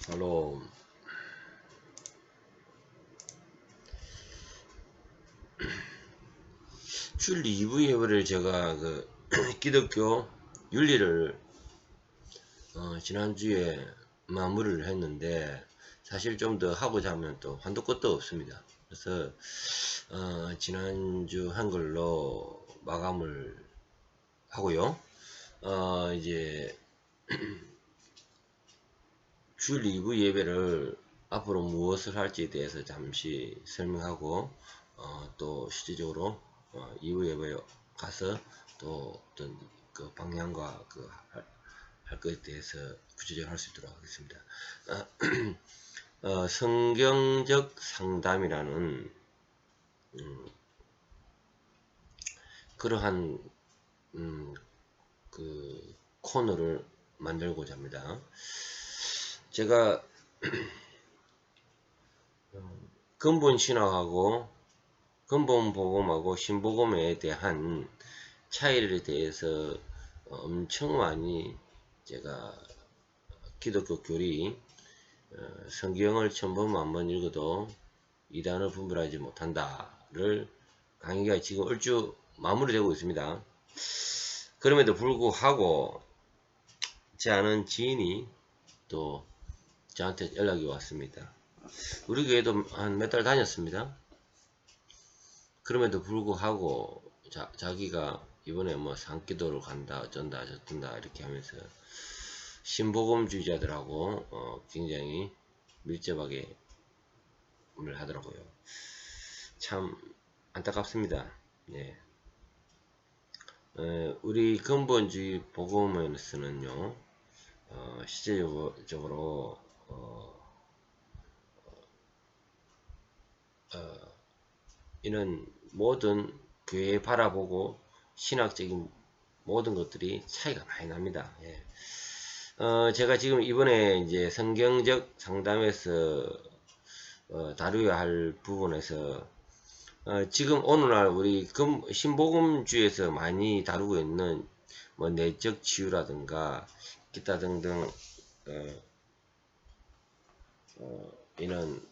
할로. 줄 2부 예배를 제가 기독교 윤리를 지난주에 마무리를 했는데, 사실 좀 더 하고자 하면 또 한도 끝도 없습니다. 그래서 지난주 한글로 마감을 하고요. 이제 줄 2부 예배를 앞으로 무엇을 할지에 대해서 잠시 설명하고, 또 실질적으로 2부 예배에 가서 또 어떤 그 방향과 할 것에 대해서 구체적으로 할 수 있도록 하겠습니다. 성경적 상담이라는 그러한 그 코너를 만들고자 합니다. 제가 근본 신학하고 근본 복음하고 신복음에 대한 차이에 대해서 엄청 많이 제가 기독교 교리 성경을 천번 만번 읽어도 이단을 분별하지 못한다를 강의가 지금 얼추 마무리되고 있습니다. 그럼에도 불구하고 제 아는 지인이 또 저한테 연락이 왔습니다. 우리 교회도 한 몇 달 다녔습니다. 그럼에도 불구하고 자기가 이번에 뭐 산기도를 간다 어쩐다 저쩐다 이렇게 하면서 신복음주의자들하고 굉장히 밀접하게 하더라고요. 참 안타깝습니다. 예. 우리 근본주의 복음에서는요, 실제적으로 이런 모든 교회 바라보고 신학적인 모든 것들이 차이가 많이 납니다. 예. 제가 지금 이번에 이제 성경적 상담에서 다루어야 할 부분에서 지금 오늘날 우리 신복음주에서 많이 다루고 있는 뭐 내적 치유라든가 기타 등등 이런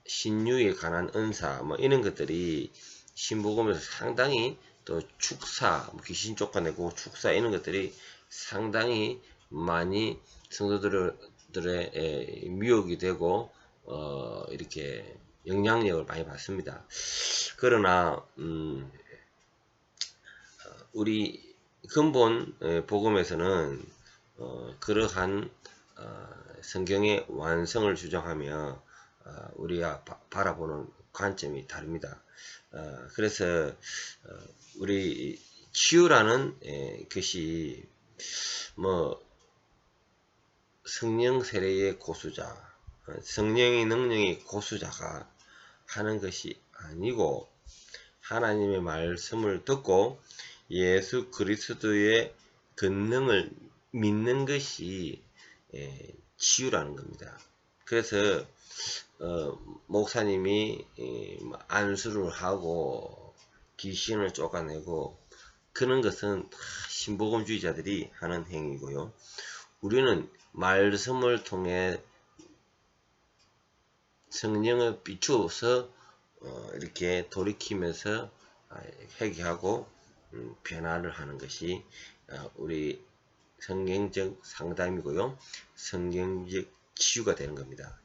신유에 관한 은사 뭐 이런 것들이 신복음에서 상당히 또 축사 뭐 귀신 쫓아내고 축사 이런 것들이 상당히 많이 성도들의 미혹이 되고 이렇게 영향력을 많이 받습니다. 그러나 우리 근본 복음에서는 그러한 성경의 완성을 주장하며 우리가 바라보는 관점이 다릅니다. 그래서 우리 치유라는 것이 뭐 성령 세례의 고수자, 성령의 능력의 고수자가 하는 것이 아니고 하나님의 말씀을 듣고 예수 그리스도의 권능을 믿는 것이 치유라는 겁니다. 그래서 목사님이 안수를 하고 귀신을 쫓아내고 그런 것은 신복음주의자들이 하는 행위고요. 우리는 말씀을 통해 성령을 비추어서 이렇게 돌이키면서 회개하고 변화를 하는 것이 우리 성경적 상담이고요. 성경적 치유가 되는 겁니다.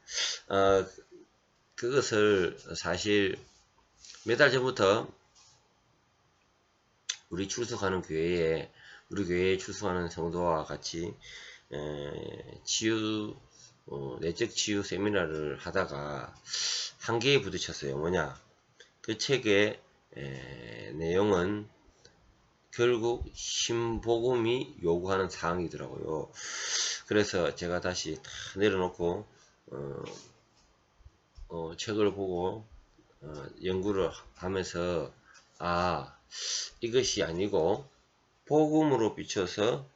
그것을 사실 몇 달 전부터 우리 교회에 출석하는 성도와 같이 치유 내적 치유 세미나를 하다가 한계에 부딪혔어요. 뭐냐? 그 책의 내용은 결국 신복음이 요구하는 사항이더라고요. 그래서 제가 다시 다 내려놓고 책을 보고 연구를 하면서 이것이 아니고 복음으로 비춰서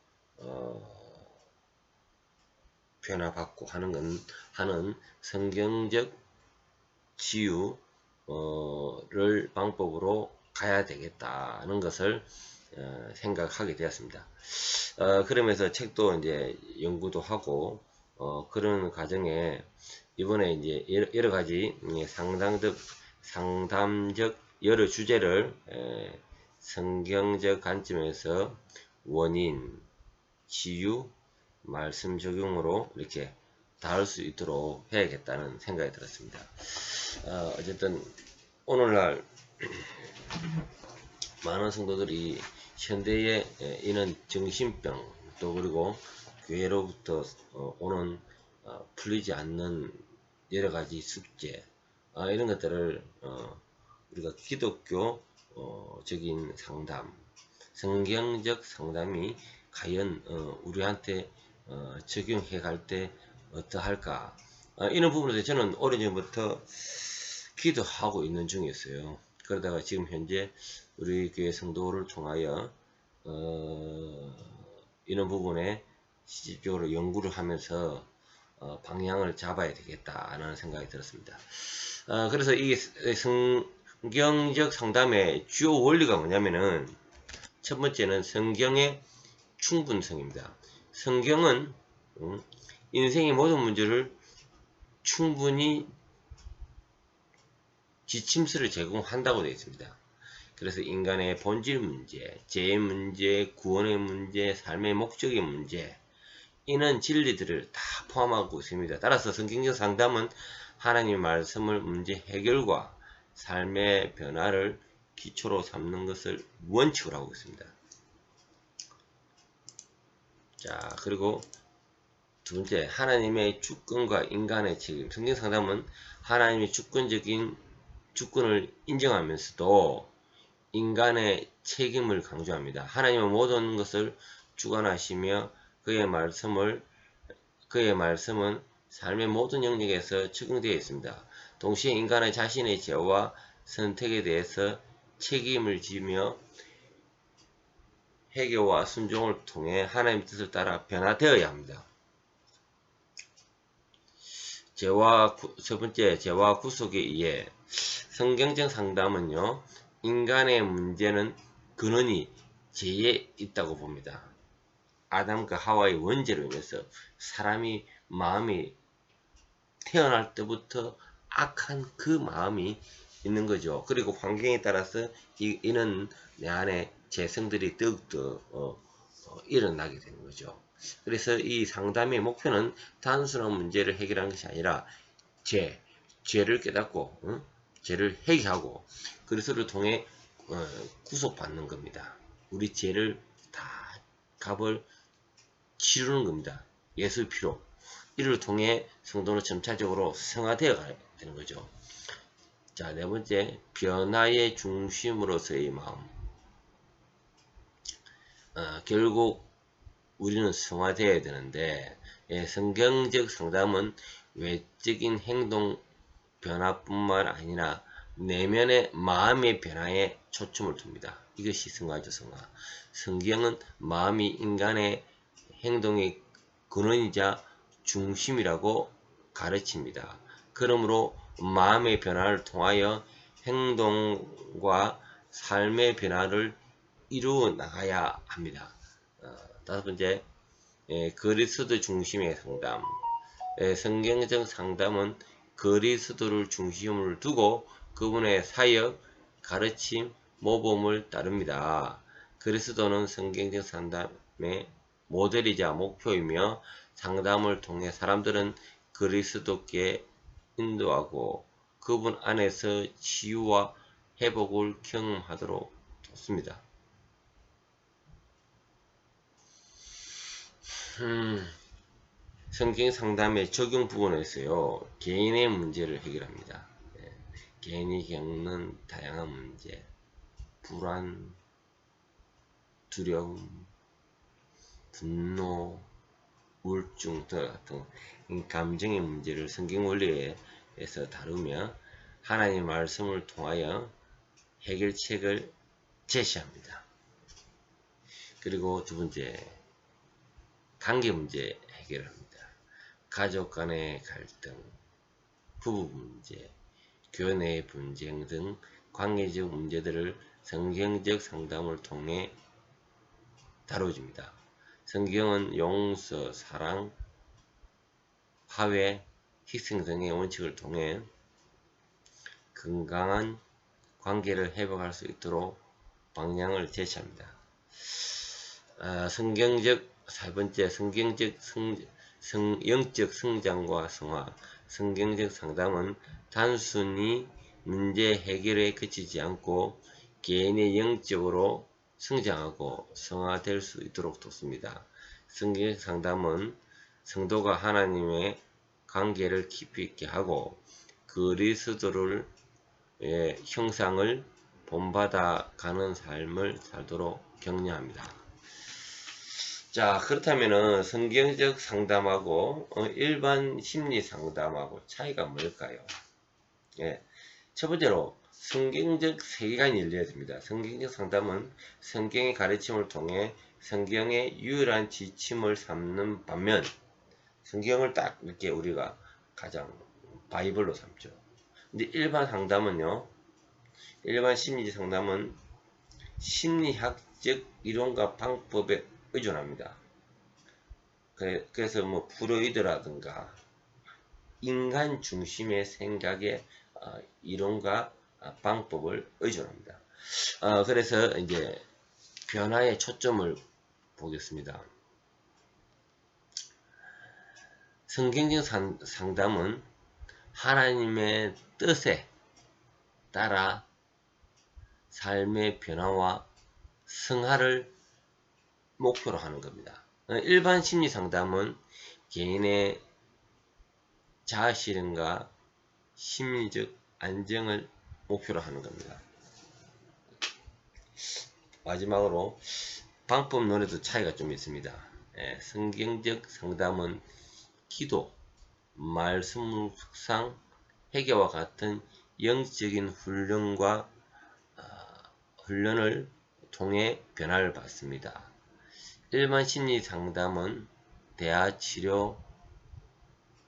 변화받고 하는 성경적 치유를 방법으로 가야 되겠다는 것을 생각하게 되었습니다. 그러면서 책도 이제 연구도 하고 그런 과정에 이번에 이제 여러 가지 상담적 여러 주제를 성경적 관점에서 원인, 치유, 말씀 적용으로 이렇게 다룰 수 있도록 해야겠다는 생각이 들었습니다. 어쨌든 오늘날 많은 성도들이 현대에 이런 정신병 또 그리고 교회로부터 오는 풀리지 않는 여러 가지 숙제 이런 것들을 우리가 기독교적인 상담, 성경적 상담이 과연 우리한테 적용해 갈 때 어떠할까 이런 부분에 대해서 저는 오래전부터 기도하고 있는 중이었어요. 그러다가 지금 현재 우리 교회 성도를 통하여 이런 부분에 실질적으로 연구를 하면서 방향을 잡아야 되겠다는 생각이 들었습니다. 그래서 이 성경적 상담의 주요 원리가 뭐냐면은 첫 번째는 성경의 충분성입니다. 성경은 인생의 모든 문제를 충분히 지침서를 제공한다고 되어 있습니다. 그래서 인간의 본질 문제, 죄의 문제, 구원의 문제, 삶의 목적의 문제 이런 진리들을 다 포함하고 있습니다. 따라서 성경적 상담은 하나님의 말씀을 문제 해결과 삶의 변화를 기초로 삼는 것을 원칙으로 하고 있습니다. 자, 그리고 두 번째, 하나님의 주권과 인간의 책임. 성경 상담은 하나님의 주권을 인정하면서도 인간의 책임을 강조합니다. 하나님은 모든 것을 주관하시며 그의 말씀은 삶의 모든 영역에서 적용되어 있습니다. 동시에 인간의 자신의 죄와 선택에 대해서 책임을 지며 회개와 순종을 통해 하나님의 뜻을 따라 변화되어야 합니다. 첫 번째, 죄와 구속에 의해 성경적 상담은요, 인간의 문제는 근원이 죄에 있다고 봅니다. 아담과 하와의 원죄로 인해서 사람이 마음이 태어날 때부터 악한 그 마음이 있는 거죠. 그리고 환경에 따라서 이는 내 안에 재성들이 더욱더 일어나게 되는 거죠. 그래서 이 상담의 목표는 단순한 문제를 해결하는 것이 아니라 죄를 깨닫고 죄를 회개하고 그리스도를 통해 구속받는 겁니다. 우리 죄를 다 값을 치르는 겁니다. 예수의 피로. 이를 통해 성도는 점차적으로 성화되어 가야 되는 거죠. 자, 네 번째, 변화의 중심으로서의 마음. 결국 우리는 성화되어야 되는데 성경적 상담은 외적인 행동 변화뿐만 아니라 내면의 마음의 변화에 초점을 둡니다. 이것이 성화죠, 성화. 성경은 마음이 인간의 행동의 근원이자 중심이라고 가르칩니다. 그러므로 마음의 변화를 통하여 행동과 삶의 변화를 이루어 나가야 합니다. 다섯 번째, 그리스도 중심의 상담. 성경적 상담은 그리스도를 중심으로 두고 그분의 사역, 가르침, 모범을 따릅니다. 그리스도는 성경적 상담의 모델이자 목표이며 상담을 통해 사람들은 그리스도께 인도하고 그분 안에서 치유와 회복을 경험하도록 돕습니다. 성경 상담의 적용 부분에서요, 개인의 문제를 해결합니다. 개인이 겪는 다양한 문제, 불안, 두려움, 분노, 우울증 등 같은 감정의 문제를 성경 원리에서 다루며 하나님의 말씀을 통하여 해결책을 제시합니다. 그리고 두 번째, 관계 문제 해결합니다. 가족 간의 갈등, 부부 문제, 교회 내 분쟁 등 관계적 문제들을 성경적 상담을 통해 다뤄줍니다. 성경은 용서, 사랑, 화해, 희생 등의 원칙을 통해 건강한 관계를 회복할 수 있도록 방향을 제시합니다. 세 번째, 영적 성장과 성화. 성경적 상담은 단순히 문제 해결에 그치지 않고 개인의 영적으로 성장하고 성화될 수 있도록 돕습니다. 성경적 상담은 성도가 하나님의 관계를 깊이 있게 하고 그리스도를 형상을 본받아 가는 삶을 살도록 격려합니다. 자, 그렇다면은 성경적 상담하고 일반 심리 상담하고 차이가 뭘까요? 첫 번째로 성경적 세계관이 열려야 됩니다. 성경적 상담은 성경의 가르침을 통해 성경의 유일한 지침을 삼는 반면 성경을 딱 이렇게 우리가 가장 바이블로 삼죠. 근데 일반 상담은요, 일반 심리적 상담은 심리학적 이론과 방법에 의존합니다. 그래서 뭐 프로이드라든가 인간 중심의 생각의 이론과 방법을 의존합니다. 그래서 이제 변화의 초점을 보겠습니다. 성경적 상담은 하나님의 뜻에 따라 삶의 변화와 성화를 목표로 하는 겁니다. 일반 심리 상담은 개인의 자아실현과 심리적 안정을 목표로 하는 겁니다. 마지막으로 방법론에도 차이가 좀 있습니다. 성경적 상담은 기도, 말씀 묵상, 회개와 같은 영적인 훈련을 통해 변화를 받습니다. 일반 심리 상담은 대화 치료,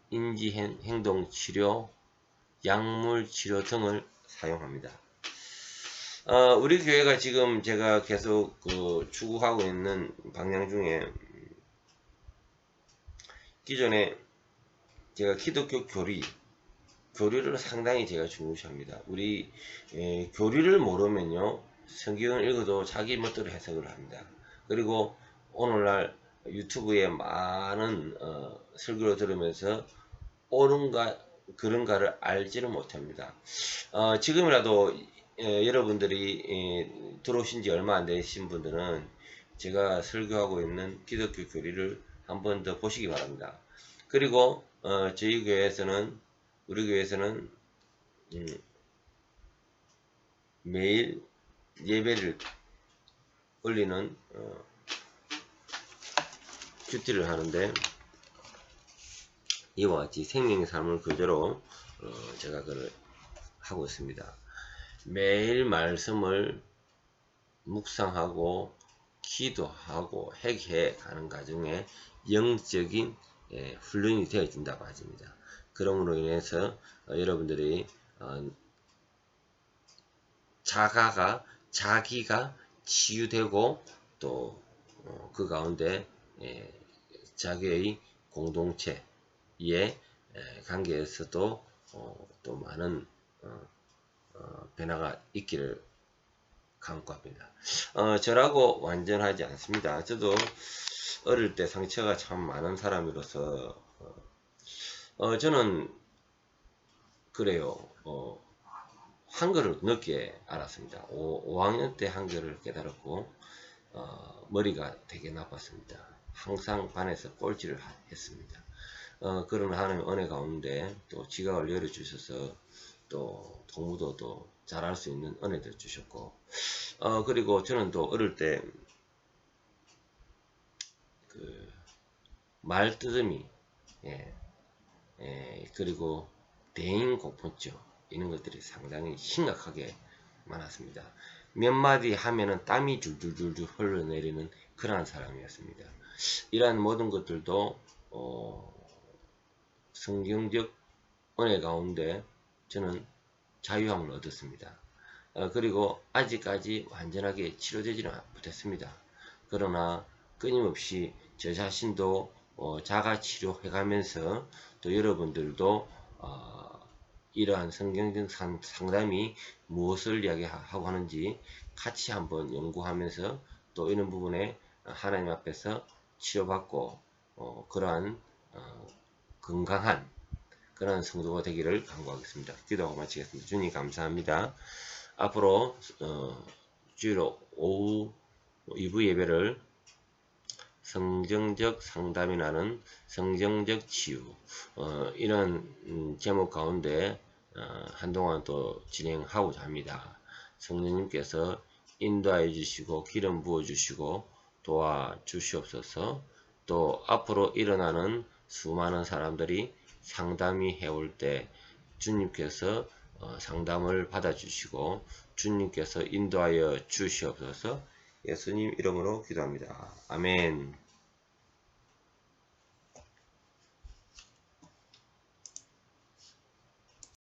인지 행동 치료, 약물 치료 등을 사용합니다. 우리 교회가 지금 제가 계속 추구하고 있는 방향 중에 기존에 제가 기독교 교리를 상당히 제가 중요시합니다. 우리 교리를 모르면요, 성경을 읽어도 자기 멋대로 해석을 합니다. 그리고 오늘날 유튜브에 많은 설교를 들으면서 옳은가 그런가를 알지를 못합니다. 지금이라도 여러분들이 들어오신 지 얼마 안 되신 분들은 제가 설교하고 있는 기독교 교리를 한 번 더 보시기 바랍니다. 그리고 저희 교회에서는 우리 교회에서는 매일 예배를 올리는 큐티를 하는데 이와 같이 생명의 삶을 교재로 제가 그걸 하고 있습니다. 매일 말씀을 묵상하고 기도하고 회개해 가는 과정에 영적인 훈련이 되어진다고 하십니다. 그러므로 인해서 여러분들이 자기가 치유되고 또 그 가운데 자기의 공동체의 관계에서도 또 많은 변화가 있기를 간구합니다. 저라고 완전하지 않습니다. 저도 어릴 때 상처가 참 많은 사람으로서 저는 그래요. 한글을 늦게 알았습니다. 5학년 때 한글을 깨달았고 머리가 되게 나빴습니다. 항상 반에서 꼴찌를 했습니다. 그런 하나님의 은혜 가운데 또 지각을 열어주셔서 또 공부도 잘할 수 있는 은혜도 주셨고 그리고 저는 또 어릴 때 그 말뜨듬이 그리고 대인 공포증 이런 것들이 상당히 심각하게 많았습니다. 몇 마디 하면은 땀이 줄줄줄줄 흘러내리는 그러한 사람이었습니다. 이러한 모든 것들도 성경적 은혜 가운데 저는 자유함을 얻었습니다. 그리고 아직까지 완전하게 치료되지는 못했습니다. 그러나 끊임없이 저 자신도 자가 치료해 가면서 또 여러분들도 이러한 성경적 상담이 무엇을 이야기하고 하는지 같이 한번 연구하면서 또 이런 부분에 하나님 앞에서 치료받고 그러한 건강한 그런 성도가 되기를 간구하겠습니다. 기도하고 마치겠습니다. 주님 감사합니다. 앞으로 주일 오후 2부 예배를 성경적 상담이 나는 성경적 치유 이런 제목 가운데 한동안 또 진행하고자 합니다. 성령님께서 인도하여 주시고 기름 부어 주시고 도와주시옵소서. 또 앞으로 일어나는 수많은 사람들이 상담이 해올 때 주님께서 상담을 받아주시고 주님께서 인도하여 주시옵소서. 예수님 이름으로 기도합니다. 아멘.